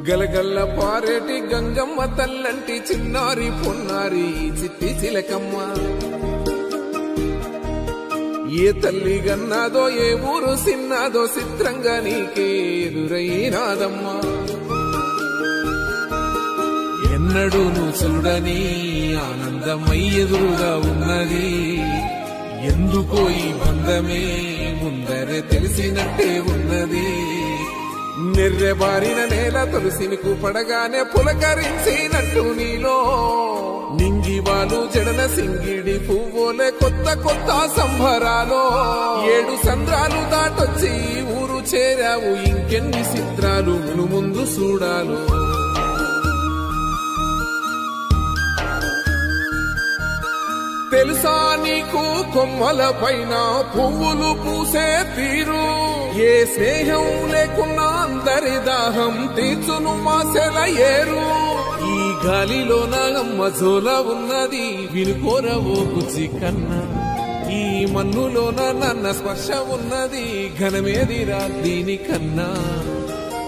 గలగల్ల పారేటి గంగమ్మ తల్లంటి చిన్నారి పొన్నారి చిట్టి చిలకమ్మ ఏ తల్లి గన్నాదో ఏ ఊరు సిన్నాదో చిత్రంగా నీకే ఎదురైనాదమ్మా ఎన్నడూ నువ్వు చూడని ఆనందమై ఎదురుగా ఉన్నది ఎందుకో ఈ బంధమే ముందరే తెలిసినట్టే ఉన్నది నిర్రెబారిన నేల తులసినికు పడగానే పులకరించినట్టు నీలో నింగివాలు జడన సింగిడి పువ్వులే కొత్త కొత్త సంబరాలో 7 సంద్రాలు దాటొచ్చి ఊరు చేరావు ఇంకెన్ని చిత్రాలు ముందు చూడాలు తెలుసా నీకు కొమ్మల పైన పువ్వులు పూసే తీరు ఏ స్నేహం లేకున్నా అందరి దాహం తీర్చును మాసెల ఏరు ఈ గాలిలోన మజోల ఉన్నది వినుకోరవో గుచ్చి కన్నా ఈ మన్నులోన నన్న స్పర్శ ఉన్నది ఘనమేదిరా దీనికన్నా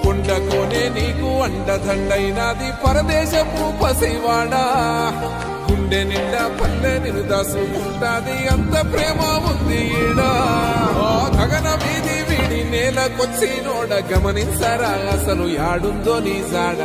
కొండకోనే నీకు అండదండైనది పరదేశపు పసివాడా గుండె నిండా పల్లె నిన్ను దాసుకుంటాది అంత ప్రేమ ఉంది ఈడా గగన వీధి వీడి నేలకొచ్చి నోడ గమనించరా అసలు యాడుందో నీ జాడ